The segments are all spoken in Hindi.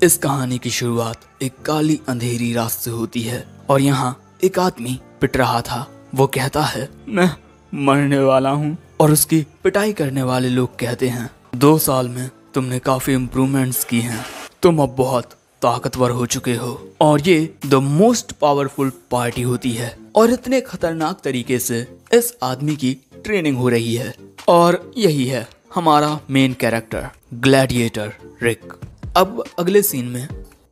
इस कहानी की शुरुआत एक काली अंधेरी रात से होती है और यहाँ एक आदमी पिट रहा था। वो कहता है, मैं मरने वाला हूँ। और उसकी पिटाई करने वाले लोग कहते हैं, 2 साल में तुमने काफी इम्प्रूवमेंट्स की हैं, तुम अब बहुत ताकतवर हो चुके हो। और ये द मोस्ट पावरफुल पार्टी होती है और इतने खतरनाक तरीके से इस आदमी की ट्रेनिंग हो रही है। और यही है हमारा मेन कैरेक्टर ग्लैडिएटर रिक। अब अगले सीन में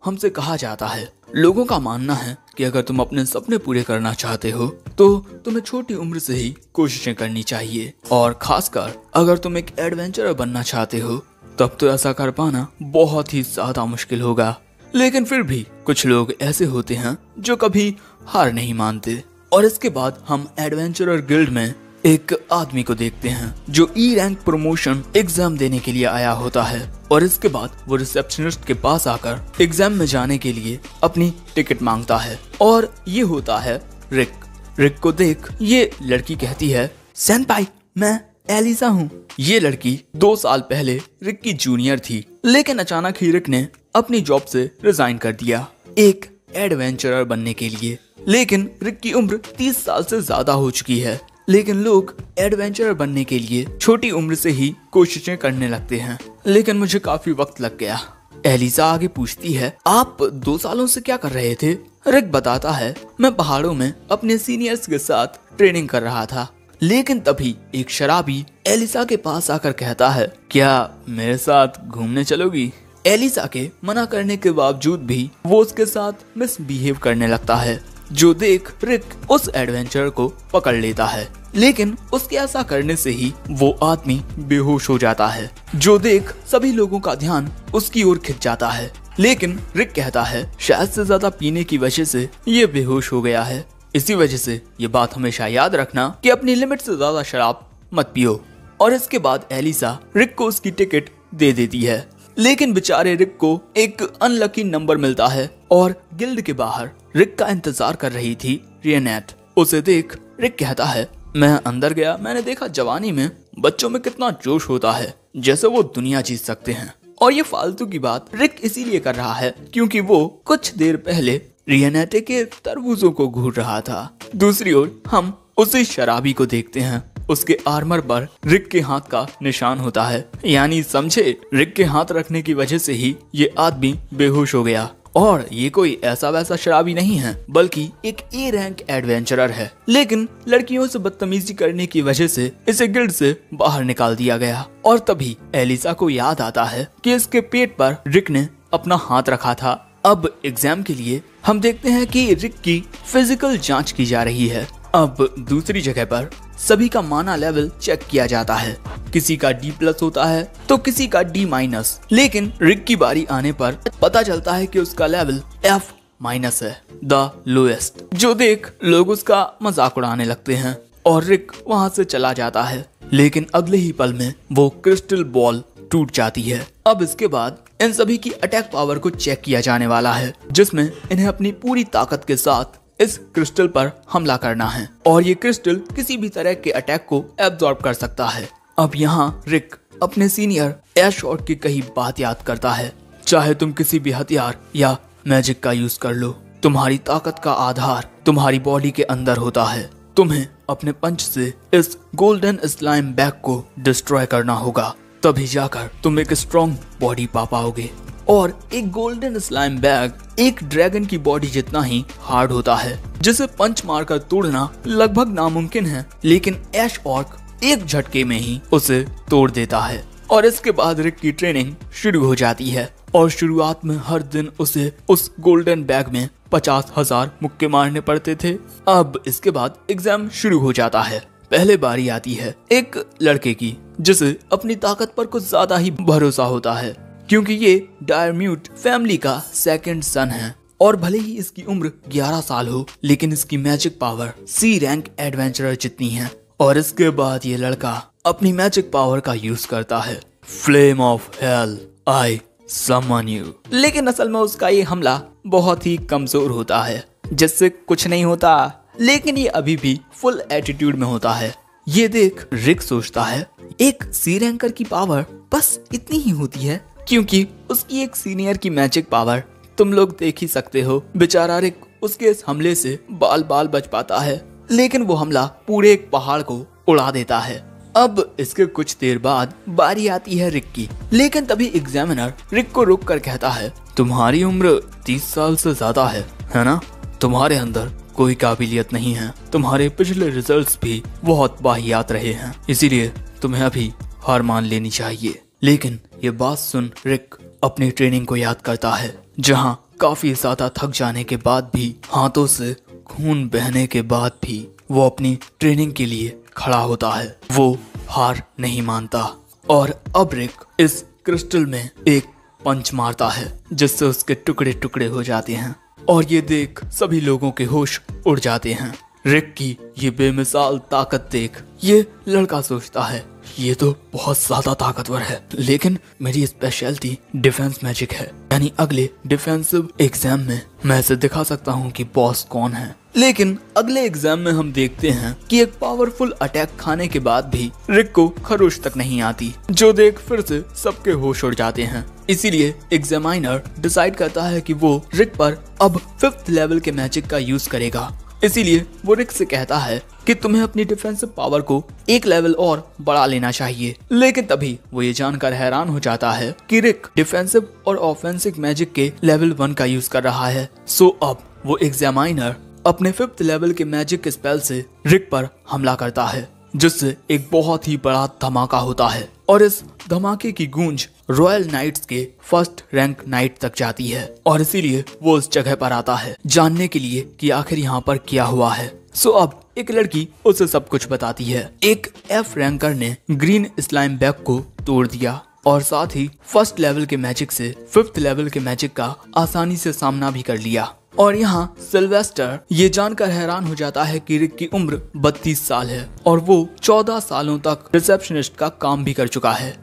हमसे कहा जाता है, लोगों का मानना है कि अगर तुम अपने सपने पूरे करना चाहते हो तो तुम्हें छोटी उम्र से ही कोशिशें करनी चाहिए, और खासकर अगर तुम एक एडवेंचरर बनना चाहते हो तब तो ऐसा कर पाना बहुत ही ज्यादा मुश्किल होगा। लेकिन फिर भी कुछ लोग ऐसे होते हैं जो कभी हार नहीं मानते। और इसके बाद हम एडवेंचरर गिल्ड में एक आदमी को देखते हैं जो ई रैंक प्रमोशन एग्जाम देने के लिए आया होता है। और इसके बाद वो रिसेप्शनिस्ट के पास आकर एग्जाम में जाने के लिए अपनी टिकट मांगता है। और ये होता है रिक। रिक को देख ये लड़की कहती है, सेनपाई मैं एलिसा हूँ। ये लड़की 2 साल पहले रिक की जूनियर थी, लेकिन अचानक ही रिक ने अपनी जॉब से रिजाइन कर दिया एक एडवेंचरर बनने के लिए। लेकिन रिक की उम्र 30 साल से ज्यादा हो चुकी है, लेकिन लोग एडवेंचरर बनने के लिए छोटी उम्र से ही कोशिशें करने लगते हैं। लेकिन मुझे काफी वक्त लग गया। एलिसा आगे पूछती है, आप 2 सालों से क्या कर रहे थे? रिक बताता है, मैं पहाड़ों में अपने सीनियर्स के साथ ट्रेनिंग कर रहा था। लेकिन तभी एक शराबी एलिसा के पास आकर कहता है, क्या मेरे साथ घूमने चलोगी? एलिसा के मना करने के बावजूद भी वो उसके साथ मिसबिहेव करने लगता है, जो देख रिक उस एडवेंचर को पकड़ लेता है। लेकिन उसके ऐसा करने से ही वो आदमी बेहोश हो जाता है, जो देख सभी लोगों का ध्यान उसकी ओर खिंच जाता है। लेकिन रिक कहता है, शायद से ज्यादा पीने की वजह से ये बेहोश हो गया है। इसी वजह से ये बात हमेशा याद रखना कि अपनी लिमिट से ज्यादा शराब मत पियो। और इसके बाद एलिसा रिक को उसकी टिकट दे देती है। लेकिन बेचारे रिक को एक अनलकी नंबर मिलता है और गिल्ड के बाहर रिक का इंतजार कर रही थी रियनेट। उसे देख रिक कहता है, मैं अंदर गया, मैंने देखा जवानी में बच्चों में कितना जोश होता है, जैसे वो दुनिया जीत सकते हैं। और ये फालतू की बात रिक इसीलिए कर रहा है क्योंकि वो कुछ देर पहले रियनेटे के तरबूजों को घूर रहा था। दूसरी ओर हम उसी शराबी को देखते हैं, उसके आर्मर पर रिक के हाथ का निशान होता है। यानी समझे, रिक के हाथ रखने की वजह से ही ये आदमी बेहोश हो गया। और ये कोई ऐसा वैसा शराबी नहीं है, बल्कि एक ए रैंक एडवेंचरर है। लेकिन लड़कियों से बदतमीजी करने की वजह से इसे गिल्ड से बाहर निकाल दिया गया। और तभी एलिसा को याद आता है कि इसके पेट पर रिक ने अपना हाथ रखा था। अब एग्जाम के लिए हम देखते हैं कि रिक की फिजिकल जांच की जा रही है। अब दूसरी जगह पर सभी का माना लेवल चेक किया जाता है। किसी का D+ होता है तो किसी का D-। लेकिन रिक की बारी आने पर पता चलता है कि उसका लेवल F- है, द लोएस्ट। जो देख लोग उसका मजाक उड़ाने लगते हैं और रिक वहां से चला जाता है। लेकिन अगले ही पल में वो क्रिस्टल बॉल टूट जाती है। अब इसके बाद इन सभी की अटैक पावर को चेक किया जाने वाला है, जिसमें इन्हें अपनी पूरी ताकत के साथ इस क्रिस्टल पर हमला करना है। और ये क्रिस्टल किसी भी तरह के अटैक को एब्जॉर्ब कर सकता है। अब यहाँ रिक अपने सीनियर एशॉर्ट की कही बात याद करता है, चाहे तुम किसी भी हथियार या मैजिक का यूज कर लो, तुम्हारी ताकत का आधार तुम्हारी बॉडी के अंदर होता है। तुम्हें अपने पंच से इस गोल्डन स्लाइम बैग को डिस्ट्रॉय करना होगा, तभी जाकर तुम एक स्ट्रॉन्ग बॉडी पा पाओगे। और एक गोल्डन स्लाइम बैग एक ड्रैगन की बॉडी जितना ही हार्ड होता है, जिसे पंच मारकर तोड़ना लगभग नामुमकिन है। लेकिन ऐश ऑर्क एक झटके में ही उसे तोड़ देता है। और इसके बाद रिक की ट्रेनिंग शुरू हो जाती है। और शुरुआत में हर दिन उसे उस गोल्डन बैग में 50,000 मुक्के मारने पड़ते थे। अब इसके बाद एग्जाम शुरू हो जाता है। पहले बारी आती है एक लड़के की, जिसे अपनी ताकत पर कुछ ज्यादा ही भरोसा होता है, क्योंकि ये डायरम्यूट फैमिली का सेकंड सन है। और भले ही इसकी उम्र 11 साल हो, लेकिन इसकी magic power C rank adventurer जितनी है। और इसके बाद ये लड़का अपनी मैजिक पावर का यूज करता है, flame of hell, I someone you. लेकिन असल में उसका ये हमला बहुत ही कमजोर होता है, जिससे कुछ नहीं होता। लेकिन ये अभी भी फुल एटीट्यूड में होता है। ये देख रिक सोचता है, एक C रैंकर की पावर बस इतनी ही होती है, क्योंकि उसकी एक सीनियर की मैजिक पावर तुम लोग देख ही सकते हो। बेचारा रिक उसके इस हमले से बाल बाल बच पाता है, लेकिन वो हमला पूरे एक पहाड़ को उड़ा देता है। अब इसके कुछ देर बाद बारी आती है रिक की, लेकिन तभी एग्जामिनर रिक को रोक कर कहता है, तुम्हारी उम्र 30 साल से ज्यादा है ना? तुम्हारे अंदर कोई काबिलियत नहीं है। तुम्हारे पिछले रिजल्ट्स भी बहुत वाहियात रहे हैं, इसीलिए तुम्हें अभी हार मान लेनी चाहिए। लेकिन ये बात सुन रिक अपनी ट्रेनिंग को याद करता है, जहाँ काफी ज्यादा थक जाने के बाद भी, हाथों से खून बहने के बाद भी वो अपनी ट्रेनिंग के लिए खड़ा होता है। वो हार नहीं मानता और अब रिक इस क्रिस्टल में एक पंच मारता है, जिससे उसके टुकड़े टुकड़े हो जाते हैं और ये देख सभी लोगों के होश उड़ जाते हैं। रिक की ये बेमिसाल ताकत देख ये लड़का सोचता है, ये तो बहुत ज्यादा ताकतवर है, लेकिन मेरी स्पेशलिटी डिफेंस मैजिक है, यानी अगले डिफेंसिव एग्जाम में मैं इसे दिखा सकता हूँ कि बॉस कौन है। लेकिन अगले एग्जाम में हम देखते हैं कि एक पावरफुल अटैक खाने के बाद भी रिक को खरोश तक नहीं आती, जो देख फिर से सबके होश उड़ जाते हैं। इसीलिए एग्जामिनर डिसाइड करता है कि वो रिक पर अब 5th लेवल के मैजिक का यूज करेगा। इसीलिए वो रिक से कहता है कि तुम्हें अपनी डिफेंसिव पावर को एक लेवल और बढ़ा लेना चाहिए। लेकिन तभी वो ये जानकर हैरान हो जाता है कि रिक डिफेंसिव और ऑफेंसिव मैजिक के लेवल 1 का यूज कर रहा है। सो अब वो एग्जामिनर अपने 5th लेवल के मैजिक स्पेल से रिक पर हमला करता है, जिससे एक बहुत ही बड़ा धमाका होता है और इस धमाके की गूंज रॉयल नाइट्स के 1st रैंक नाइट तक जाती है और इसीलिए वो उस जगह पर आता है जानने के लिए कि आखिर यहाँ पर क्या हुआ है। सो अब एक लड़की उसे सब कुछ बताती है। एक F रैंकर ने ग्रीन स्लाइम बैग को तोड़ दिया और साथ ही 1st लेवल के मैजिक से 5th लेवल के मैजिक का आसानी से सामना भी कर लिया। और यहाँ सिल्वेस्टर ये जानकर हैरान हो जाता है कि रिक की उम्र 32 साल है और वो 14 सालों तक रिसेप्शनिस्ट का काम भी कर चुका है।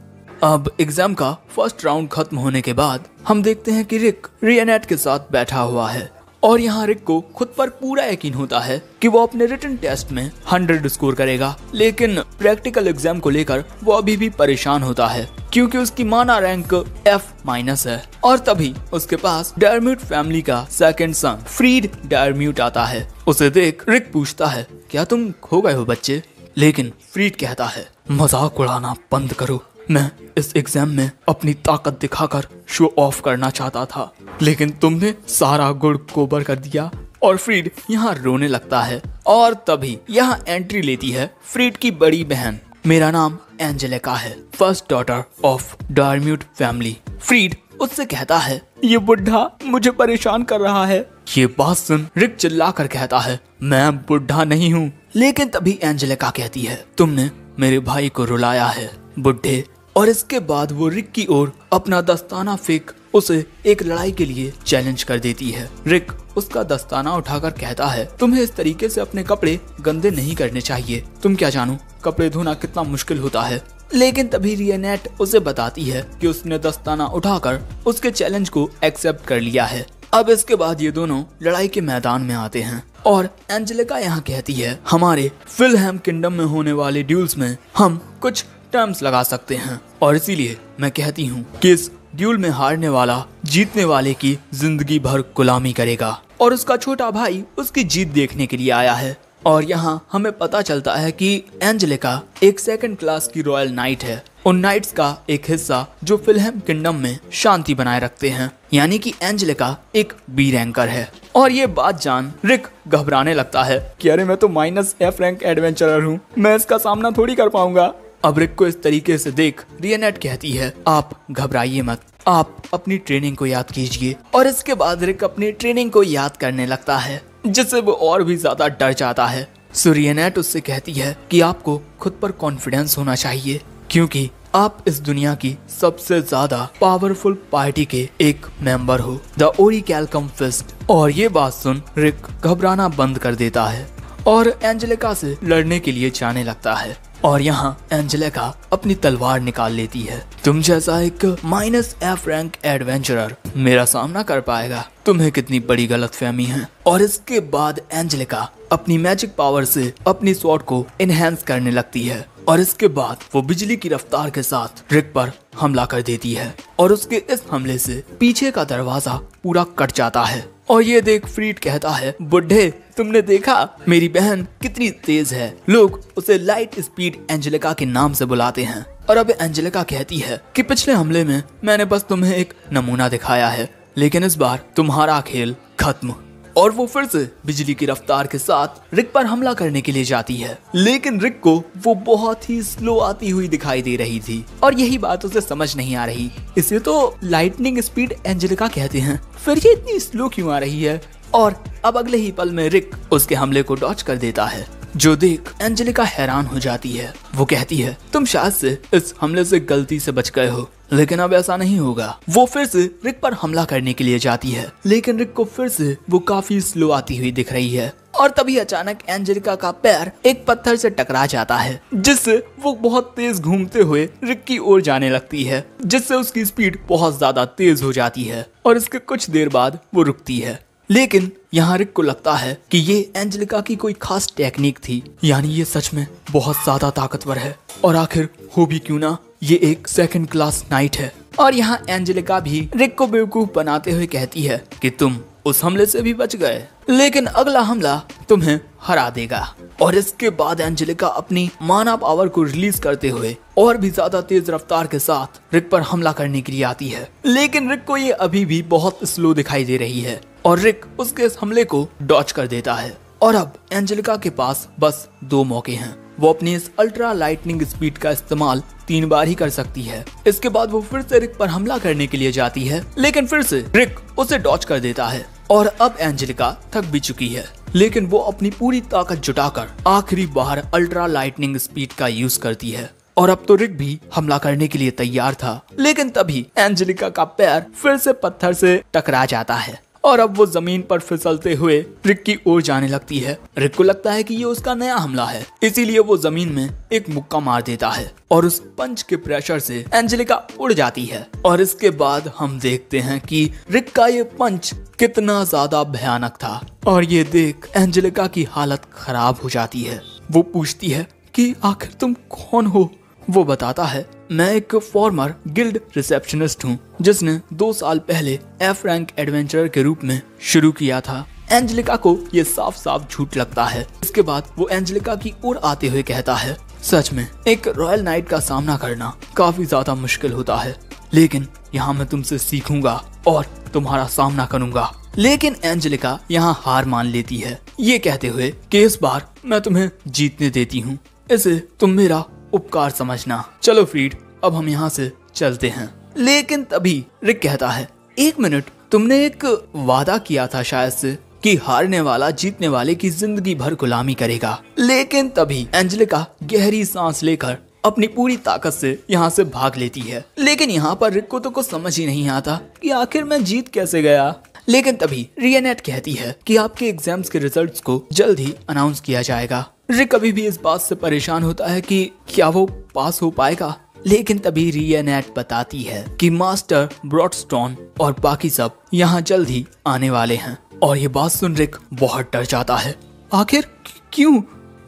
अब एग्जाम का फर्स्ट राउंड खत्म होने के बाद हम देखते हैं कि रिक रियनेट के साथ बैठा हुआ है और यहाँ रिक को खुद पर पूरा यकीन होता है कि वो अपने रिटन टेस्ट में 100 स्कोर करेगा। लेकिन प्रैक्टिकल एग्जाम को लेकर वो अभी भी परेशान होता है, क्योंकि उसकी माना रैंक F- है। और तभी उसके पास डायरम्यूट फैमिली का सेकंड सन फ्रीड डायरम्यूट आता है। उसे देख रिक पूछता है, क्या तुम खो गए हो बच्चे? लेकिन फ्रीड कहता है, मजाक उड़ाना बंद करो, मैं इस एग्जाम में अपनी ताकत दिखाकर शो ऑफ करना चाहता था, लेकिन तुमने सारा गुड़ गोबर कर दिया। और फ्रीड यहाँ रोने लगता है और तभी यहाँ एंट्री लेती है फ्रीड की बड़ी बहन। मेरा नाम एंजेलिका है, फर्स्ट डॉटर ऑफ डायरम्यूट फैमिली। फ्रीड उससे कहता है, ये बुढ़ा मुझे परेशान कर रहा है। ये बात सुन रिक चिल्लाकर कहता है, मैं बुढ़ा नहीं हूँ। लेकिन तभी एंजेलिका कहती है, तुमने मेरे भाई को रुलाया है बुढ़े। और इसके बाद वो रिक की ओर अपना दस्ताना फेंक उसे एक लड़ाई के लिए चैलेंज कर देती है। रिक उसका दस्ताना उठाकर कहता है, तुम्हें इस तरीके से अपने कपड़े गंदे नहीं करने चाहिए। तुम क्या जानो कपड़े धोना कितना मुश्किल होता है। लेकिन तभी रियनेट उसे बताती है कि उसने दस्ताना उठाकर उसके चैलेंज को एक्सेप्ट कर लिया है। अब इसके बाद ये दोनों लड़ाई के मैदान में आते हैं और एंजेलिका यहाँ कहती है, हमारे फिलहैम किंगडम में होने वाले ड्यूल्स में हम कुछ टर्म्स लगा सकते हैं और इसीलिए मैं कहती हूँ कि इस ड्यूल में हारने वाला जीतने वाले की जिंदगी भर गुलामी करेगा। और उसका छोटा भाई उसकी जीत देखने के लिए आया है। और यहाँ हमें पता चलता है कि एंजेलिका एक सेकंड क्लास की रॉयल नाइट है, उन नाइट्स का एक हिस्सा जो फिलहैम किंगडम में शांति बनाए रखते हैं, यानी कि एंजेलिका एक बी रैंकर है। और ये बात जान रिक घबराने लगता है कि अरे मैं तो -F रैंक एडवेंचरर हूँ, मैं इसका सामना थोड़ी कर पाऊंगा। अब रिक को इस तरीके से देख रियनेट कहती है, आप घबराइए मत, आप अपनी ट्रेनिंग को याद कीजिए। और इसके बाद रिक अपनी ट्रेनिंग को याद करने लगता है, जिससे वो और भी ज्यादा डर जाता है। सो रियनेट उससे कहती है कि आपको खुद पर कॉन्फिडेंस होना चाहिए, क्योंकि आप इस दुनिया की सबसे ज्यादा पावरफुल पार्टी के एक मेंबर हो, द ओरिकैल्कम फिस्ट। और ये बात सुन रिक घबराना बंद कर देता है और एंजेलिका से लड़ने के लिए जाने लगता है। और यहाँ एंजेलिका अपनी तलवार निकाल लेती है। तुम जैसा एक -F रैंक एडवेंचरर मेरा सामना कर पाएगा? तुम्हें कितनी बड़ी गलतफहमी है। और इसके बाद एंजेलिका अपनी मैजिक पावर से अपनी स्वॉर्ड को इनहेंस करने लगती है और इसके बाद वो बिजली की रफ्तार के साथ रिक पर हमला कर देती है और उसके इस हमले से पीछे का दरवाजा पूरा कट जाता है। और ये देख फ्रीड कहता है, बुड्ढे तुमने देखा मेरी बहन कितनी तेज है। लोग उसे लाइट स्पीड एंजेलिका के नाम से बुलाते हैं। और अब एंजेलिका कहती है कि पिछले हमले में मैंने बस तुम्हें एक नमूना दिखाया है, लेकिन इस बार तुम्हारा खेल खत्म। और वो फिर से बिजली की रफ्तार के साथ रिक पर हमला करने के लिए जाती है, लेकिन रिक को वो बहुत ही स्लो आती हुई दिखाई दे रही थी और यही बात उसे समझ नहीं आ रही। इसे तो लाइटनिंग स्पीड एंजेलिका कहते हैं, फिर ये इतनी स्लो क्यों आ रही है। और अब अगले ही पल में रिक उसके हमले को डॉच कर देता है, जो देख एंजेलिका हैरान हो जाती है। वो कहती है, तुम शायद से इस हमले से गलती से बच गए हो, लेकिन अब ऐसा नहीं होगा। वो फिर से रिक पर हमला करने के लिए जाती है, लेकिन रिक को फिर से वो काफी स्लो आती हुई दिख रही है। और तभी अचानक एंजेलिका का पैर एक पत्थर से टकरा जाता है, जिससे वो बहुत तेज घूमते हुए रिक की ओर जाने लगती है, जिससे उसकी स्पीड बहुत ज्यादा तेज हो जाती है और इसके कुछ देर बाद वो रुकती है। लेकिन यहाँ रिक को लगता है कि ये एंजेलिका की कोई खास टेक्निक थी, यानी ये सच में बहुत ज्यादा ताकतवर है और आखिर हो भी क्यों ना, ये एक सेकंड क्लास नाइट है। और यहाँ एंजेलिका भी रिक को बेवकूफ बनाते हुए कहती है कि तुम उस हमले से भी बच गए, लेकिन अगला हमला तुम्हें हरा देगा। और इसके बाद एंजेलिका अपनी माना पावर को रिलीज करते हुए और भी ज्यादा तेज रफ्तार के साथ रिक पर हमला करने के लिए आती है, लेकिन रिक को ये अभी भी बहुत स्लो दिखाई दे रही है और रिक उसके इस हमले को डॉच कर देता है। और अब एंजेलिका के पास बस 2 मौके हैं। वो अपनी इस अल्ट्रा लाइटनिंग स्पीड का इस्तेमाल 3 बार ही कर सकती है। इसके बाद वो फिर से रिक पर हमला करने के लिए जाती है, लेकिन फिर से रिक उसे डॉच कर देता है। और अब एंजेलिका थक भी चुकी है, लेकिन वो अपनी पूरी ताकत जुटाकर आखिरी बार अल्ट्रा लाइटनिंग स्पीड का यूज करती है। और अब तो रिक भी हमला करने के लिए तैयार था, लेकिन तभी एंजेलिका का पैर फिर से पत्थर से टकरा जाता है और अब वो जमीन पर फिसलते हुए रिक की ओर जाने लगती है। रिक को लगता है कि ये उसका नया हमला है, इसीलिए वो जमीन में एक मुक्का मार देता है और उस पंच के प्रेशर से एंजेलिका उड़ जाती है। और इसके बाद हम देखते हैं कि रिक का ये पंच कितना ज्यादा भयानक था। और ये देख एंजेलिका की हालत खराब हो जाती है। वो पूछती है कि आखिर तुम कौन हो। वो बताता है, मैं एक फॉर्मर गिल्ड रिसेप्शनिस्ट हूँ, जिसने 2 साल पहले F रैंक एडवेंचरर के रूप में शुरू किया था। एंजेलिका को ये साफ साफ झूठ लगता है। इसके बाद वो एंजेलिका की ओर आते हुए कहता है, सच में एक रॉयल नाइट का सामना करना काफी ज्यादा मुश्किल होता है, लेकिन यहाँ मैं तुमसे सीखूंगा और तुम्हारा सामना करूंगा। लेकिन एंजेलिका यहाँ हार मान लेती है, ये कहते हुए कि इस बार मैं तुम्हें जीतने देती हूँ, इसे तुम मेरा उपकार समझना। चलो फ्रीड, अब हम यहाँ से चलते हैं। लेकिन तभी रिक कहता है, 1 मिनट, तुमने एक वादा किया था शायद से कि हारने वाला जीतने वाले की जिंदगी भर गुलामी करेगा। लेकिन तभी एंजेलिका गहरी सांस लेकर अपनी पूरी ताकत से यहाँ से भाग लेती है। लेकिन यहाँ पर रिक को तो कुछ समझ ही नहीं आता कि आखिर मैं जीत कैसे गया। लेकिन तभी रियनेट कहती है कि आपके एग्जाम्स के रिजल्ट्स को जल्द ही अनाउंस किया जाएगा। रिक अभी भी इस बात से परेशान होता है कि क्या वो पास हो पाएगा। लेकिन तभी रियनेट बताती है कि मास्टर ब्रॉडस्टोन और बाकी सब यहाँ जल्द ही आने वाले हैं। और ये बात सुन रिक बहुत डर जाता है। आखिर क्यों?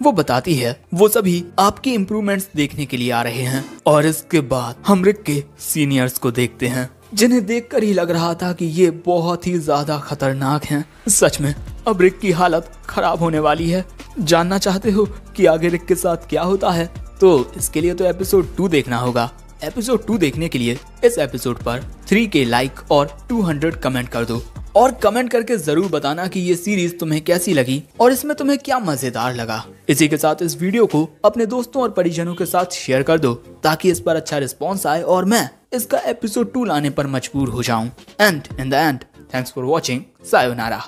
वो बताती है, वो सभी आपकी इम्प्रूवमेंट्स देखने के लिए आ रहे हैं। और इसके बाद हम रिक के सीनियर्स को देखते हैं, जिन्हें देखकर ही लग रहा था कि ये बहुत ही ज्यादा खतरनाक हैं। सच में अब रिक की हालत खराब होने वाली है। जानना चाहते हो कि आगे रिक के साथ क्या होता है? तो इसके लिए तो एपिसोड 2 देखना होगा। एपिसोड 2 देखने के लिए इस एपिसोड पर 3K लाइक और 200 कमेंट कर दो। और कमेंट करके जरूर बताना कि ये सीरीज तुम्हें कैसी लगी और इसमें तुम्हें क्या मजेदार लगा। इसी के साथ इस वीडियो को अपने दोस्तों और परिजनों के साथ शेयर कर दो, ताकि इस पर अच्छा रिस्पॉन्स आए और मैं इसका एपिसोड 2 लाने पर मजबूर हो जाऊं। And in the end, thanks for watching. Sayonara.